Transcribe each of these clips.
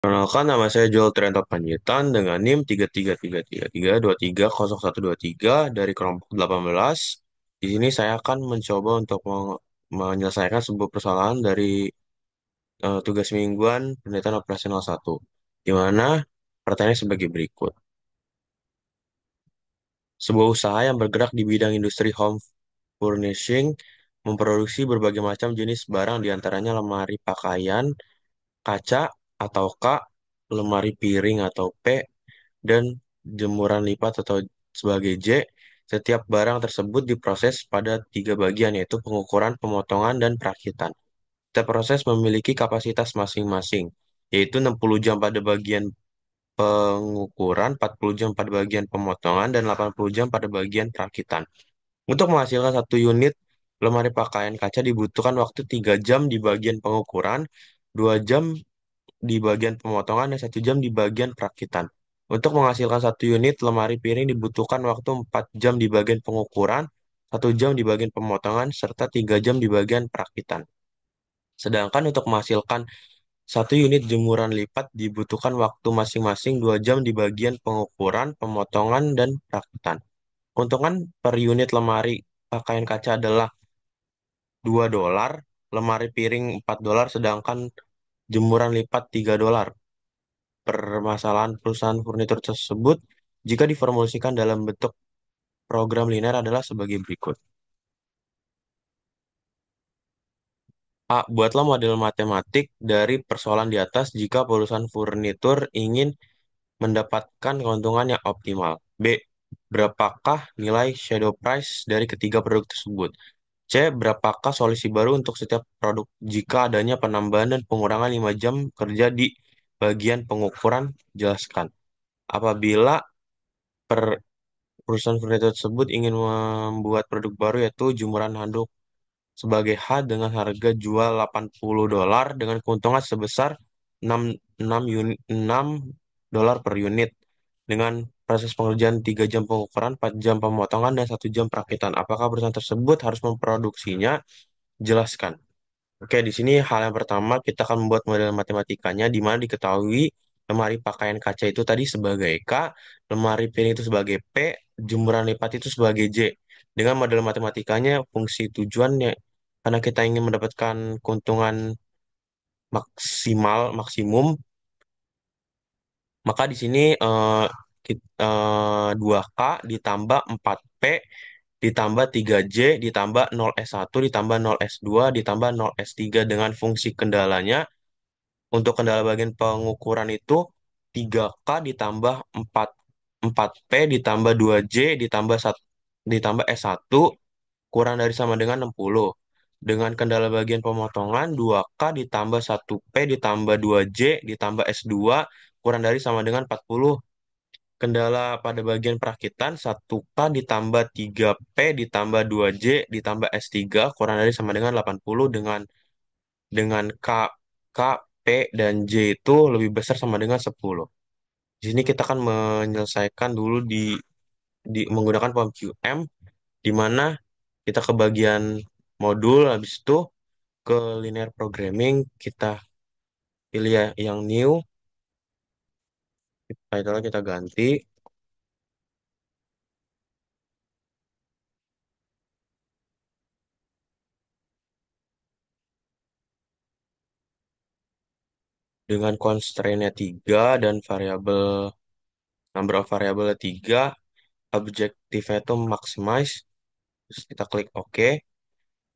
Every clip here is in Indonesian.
Perkenalkan, nama saya Joel Trento Panjaitan dengan NIM 3333323013 dari kelompok 18. Di sini saya akan mencoba untuk menyelesaikan sebuah persoalan dari tugas mingguan penelitian operasional 1, di mana pertanyaannya sebagai berikut. Sebuah usaha yang bergerak di bidang industri home furnishing memproduksi berbagai macam jenis barang, diantaranya lemari pakaian, kaca atau K, lemari piring atau P, dan jemuran lipat atau sebagai J. Setiap barang tersebut diproses pada tiga bagian, yaitu pengukuran, pemotongan, dan perakitan. Setiap proses memiliki kapasitas masing-masing, yaitu 60 jam pada bagian pengukuran, 40 jam pada bagian pemotongan, dan 80 jam pada bagian perakitan. Untuk menghasilkan satu unit lemari pakaian kaca dibutuhkan waktu 3 jam di bagian pengukuran, 2 jam di bagian pemotongan, dan 1 jam di bagian perakitan. Untuk menghasilkan satu unit lemari piring dibutuhkan waktu 4 jam di bagian pengukuran, 1 jam di bagian pemotongan, serta 3 jam di bagian perakitan. Sedangkan untuk menghasilkan satu unit jemuran lipat dibutuhkan waktu masing-masing 2 jam di bagian pengukuran, pemotongan, dan perakitan. Keuntungan per unit lemari pakaian kaca adalah $2, lemari piring $4, sedangkan jemuran lipat $3. Permasalahan perusahaan furnitur tersebut, jika diformulasikan dalam bentuk program linear, adalah sebagai berikut. A. Buatlah model matematik dari persoalan di atas jika perusahaan furnitur ingin mendapatkan keuntungan yang optimal. B. Berapakah nilai shadow price dari ketiga produk tersebut? C. Berapakah solusi baru untuk setiap produk jika adanya penambahan dan pengurangan 5 jam kerja di bagian pengukuran? Jelaskan. Apabila perusahaan furnitur tersebut ingin membuat produk baru, yaitu jemuran handuk sebagai H dengan harga jual $80 dengan keuntungan sebesar 6 6 dolar per unit, dengan proses pengerjaan 3 jam pengukuran, 4 jam pemotongan, dan 1 jam perakitan. Apakah perusahaan tersebut harus memproduksinya? Jelaskan. Oke, di sini hal yang pertama kita akan membuat model matematikanya, di mana diketahui lemari pakaian kaca itu tadi sebagai K, lemari piring itu sebagai P, jemuran lipat itu sebagai J. Dengan model matematikanya, fungsi tujuannya, karena kita ingin mendapatkan keuntungan maksimum, maka di sini 2K ditambah 4P ditambah 3J ditambah 0S1 ditambah 0S2 ditambah 0S3 dengan fungsi kendalanya. Untuk kendala bagian pengukuran itu 3K ditambah 4P ditambah 2J ditambah ditambah S1 kurang dari sama dengan 60. Dengan kendala bagian pemotongan 2K ditambah 1P ditambah 2J ditambah S2 kurang dari sama dengan 40. Kendala pada bagian perakitan 1K ditambah 3P ditambah 2J ditambah S3 kurang dari sama dengan 80, dengan K, P, dan J itu lebih besar sama dengan 10. Di sini kita akan menyelesaikan dulu di menggunakan form QM, di mana kita ke bagian modul, habis itu ke linear programming, kita pilih yang new, title kita ganti, dengan constraint-nya 3 dan variabel number of variable 3, objektifnya itu maximize, terus kita klik OK.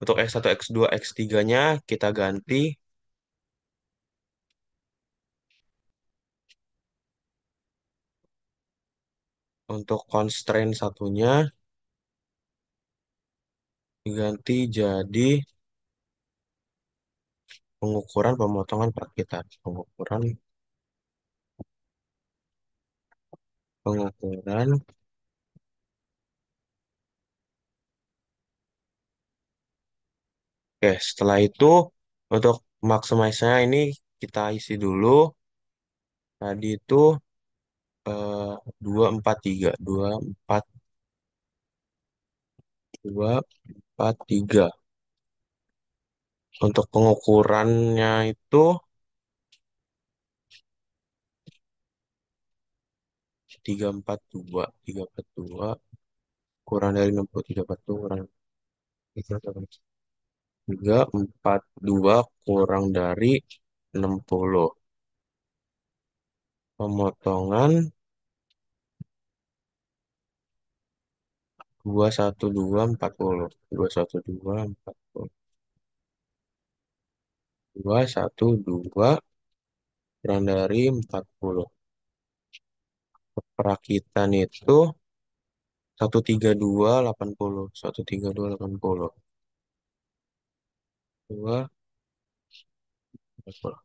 Untuk X1, X2, X3-nya kita ganti. Untuk constraint satunya diganti jadi pengukuran, pemotongan, perakitan. Pengukuran. Oke, setelah itu untuk maximize-nya ini kita isi dulu. Tadi itu 243, 243. Untuk pengukurannya itu 342 kurang dari 63 kurang 342 kurang dari 60. Pemotongan 21240. 21240. 212 kurang dari 40. Perakitan itu 13280. 13280. 2, 40.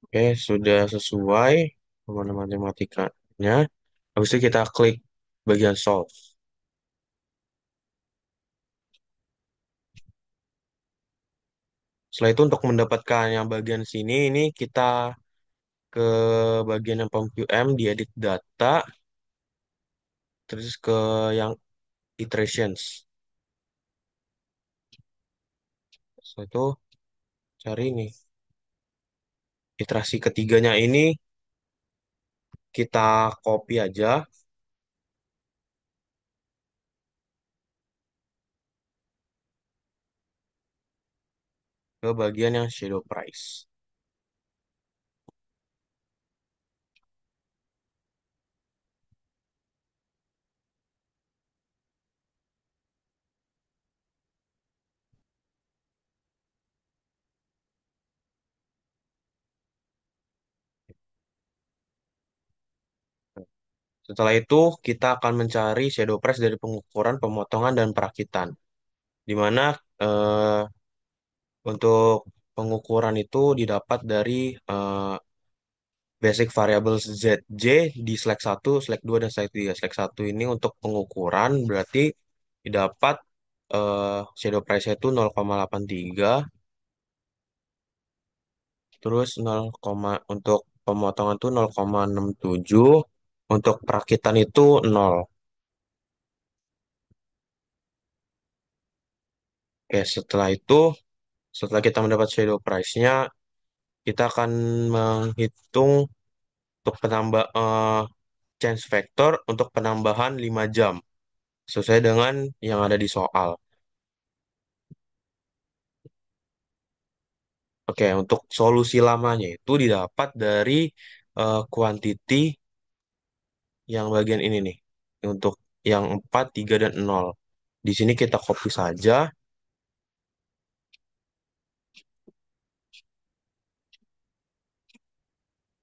Oke, sudah sesuai mana matematikanya. Habis itu kita klik bagian solve. Setelah itu untuk mendapatkan yang bagian sini, ini kita ke bagian yang POM di edit data, terus ke yang iterations. Setelah itu cari nih. Iterasi ketiganya ini kita copy aja ke bagian yang shadow price. Setelah itu kita akan mencari shadow price dari pengukuran, pemotongan, dan perakitan. Di mana eh, untuk pengukuran itu didapat dari basic variable ZJ di slack 1, slack 2, dan slack 3. Slack 1 ini untuk pengukuran berarti didapat shadow price itu 0,83, terus 0, untuk pemotongan itu 0,67, untuk perakitan itu 0. Oke, setelah itu, setelah kita mendapat shadow price-nya, kita akan menghitung untuk change factor untuk penambahan 5 jam sesuai dengan yang ada di soal. Oke, untuk solusi lamanya itu didapat dari quantity yang bagian ini nih. Untuk yang 4, 3, dan 0. Di sini kita copy saja.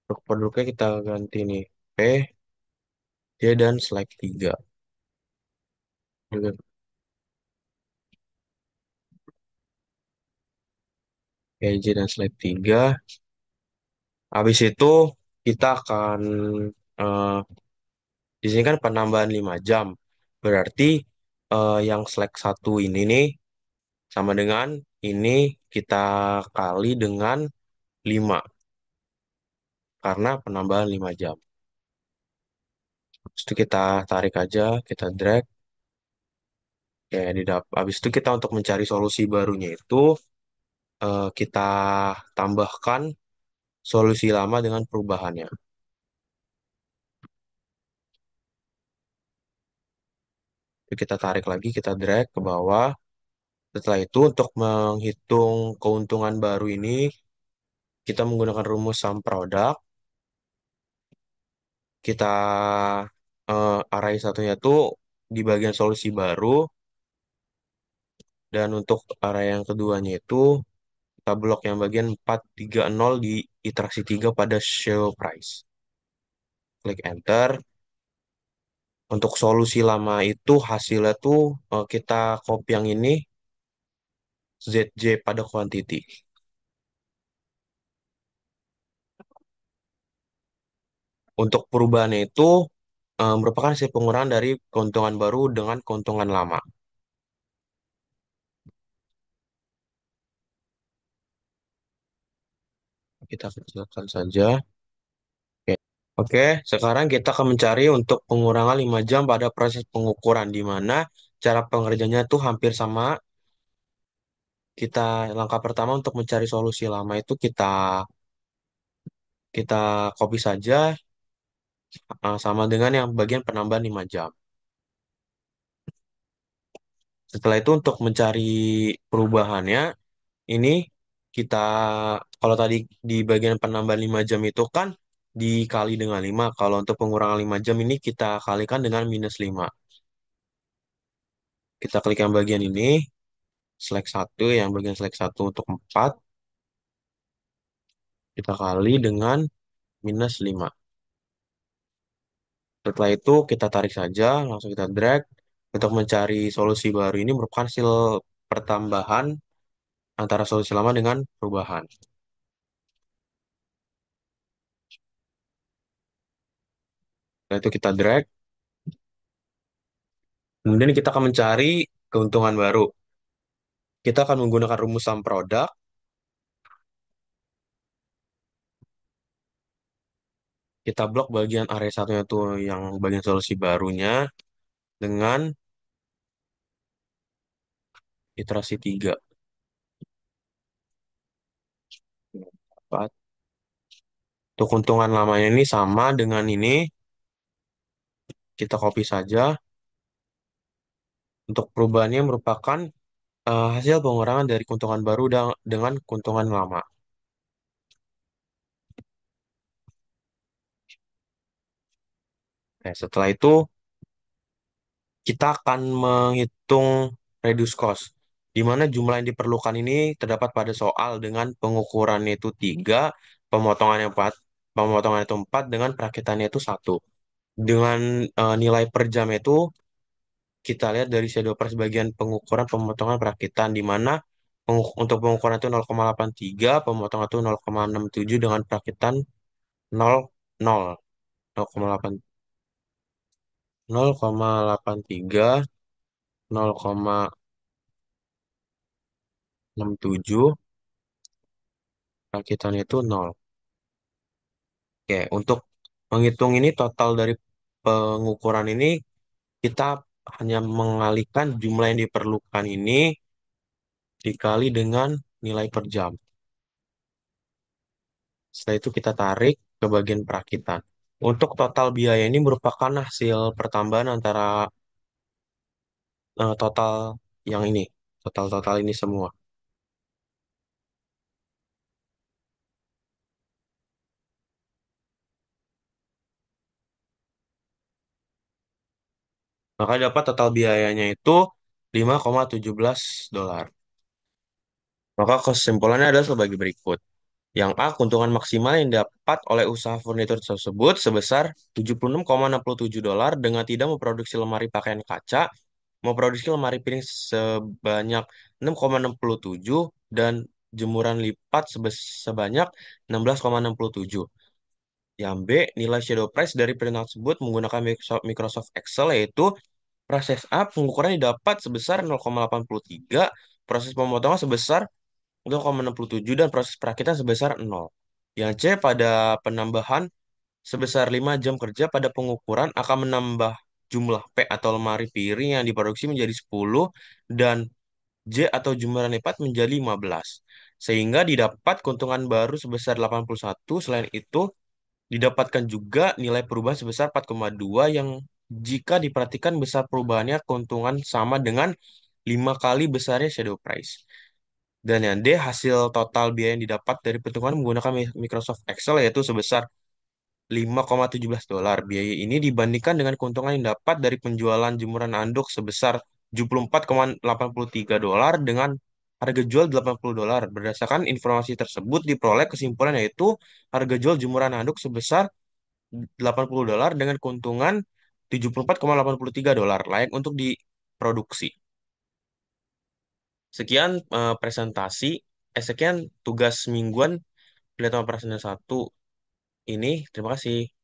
Untuk produknya kita ganti nih. P, J, dan select 3. P, J, dan select 3. Habis itu kita akan eh, di sini kan penambahan 5 jam. Berarti yang select 1 ini nih sama dengan ini kita kali dengan 5 karena penambahan 5 jam. Habis itu kita tarik aja, kita drag. Ya, habis itu kita untuk mencari solusi barunya itu kita tambahkan solusi lama dengan perubahannya. Itu kita tarik lagi, kita drag ke bawah. Setelah itu untuk menghitung keuntungan baru ini, kita menggunakan rumus sum product. Kita array satunya tuh di bagian solusi baru. Dan untuk array yang keduanya itu, kita blok yang bagian 430 di iterasi 3 pada show price. Klik enter. Untuk solusi lama itu hasilnya tuh kita copy yang ini ZJ pada quantity. Untuk perubahannya itu merupakan hasil pengurangan dari keuntungan baru dengan keuntungan lama. Kita kecilkan saja. Oke. Oke, sekarang kita akan mencari untuk pengurangan 5 jam pada proses pengukuran, di mana cara pengerjanya tuh hampir sama. Kita langkah pertama untuk mencari solusi lama itu kita kita copy saja. sama dengan yang bagian penambahan 5 jam. Setelah itu untuk mencari perubahannya, ini kita, kalau tadi di bagian penambahan 5 jam itu kan dikali dengan 5. Kalau untuk pengurangan 5 jam ini kita kalikan dengan -5. Kita klik yang bagian ini, select satu, yang bagian select satu untuk 4, kita kali dengan -5. Setelah itu kita tarik saja, langsung kita drag. Untuk mencari solusi baru ini merupakan hasil pertambahan antara solusi lama dengan perubahan. Setelah itu kita drag. Kemudian kita akan mencari keuntungan baru. Kita akan menggunakan rumusan produk. Kita blok bagian area satunya itu yang bagian solusi barunya dengan iterasi 3. Untuk keuntungan lamanya ini sama dengan ini. Kita copy saja. Untuk perubahannya merupakan hasil pengurangan dari keuntungan baru dengan keuntungan lama. Nah, setelah itu kita akan menghitung reduce cost, di mana jumlah yang diperlukan ini terdapat pada soal dengan pengukurannya itu 3, pemotongannya 4, pemotongan itu 4, dengan perakitannya itu 1. Dengan nilai per jam itu kita lihat dari shadow price bagian pengukuran pemotongan perakitan, di mana untuk pengukuran itu 0,83, pemotongan itu 0,67 dengan perakitan 0,0, 0,8, 0,83, 0,67, rakitannya itu 0. Oke, untuk menghitung ini total dari pengukuran ini, kita hanya mengalihkan jumlah yang diperlukan ini dikali dengan nilai per jam. Setelah itu kita tarik ke bagian perakitan. Untuk total biaya ini merupakan hasil pertambahan antara total yang ini, total-total ini semua. Maka dapat total biayanya itu 5,17 dolar. Maka kesimpulannya adalah sebagai berikut. Yang A, keuntungan maksimal yang dapat oleh usaha furnitur tersebut sebesar 76,67 dolar dengan tidak memproduksi lemari pakaian kaca, memproduksi lemari piring sebanyak 6,67 dan jemuran lipat sebanyak 16,67. Yang B, nilai shadow price dari printout tersebut menggunakan Microsoft Excel, yaitu proses A, pengukuran didapat sebesar 0,83, proses pemotongan sebesar 0,67, dan proses perakitan sebesar 0. Yang C, pada penambahan sebesar 5 jam kerja pada pengukuran akan menambah jumlah P atau lemari piring yang diproduksi menjadi 10 dan J atau jumlah lipat menjadi 15. Sehingga didapat keuntungan baru sebesar 81. Selain itu, didapatkan juga nilai perubahan sebesar 4,2 yang jika diperhatikan besar perubahannya keuntungan sama dengan 5 kali besarnya shadow price. Dan yang D, hasil total biaya yang didapat dari perhitungan menggunakan Microsoft Excel yaitu sebesar 5,17 dolar. Biaya ini dibandingkan dengan keuntungan yang dapat dari penjualan jemuran anduk sebesar 74,83 dolar dengan harga jual 80 dolar. Berdasarkan informasi tersebut diperoleh kesimpulan yaitu harga jual jemuran anduk sebesar 80 dolar dengan keuntungan 74,83 dolar layak untuk diproduksi. Sekian presentasi, sekian tugas mingguan Pilihan Presiden 1 ini. Terima kasih.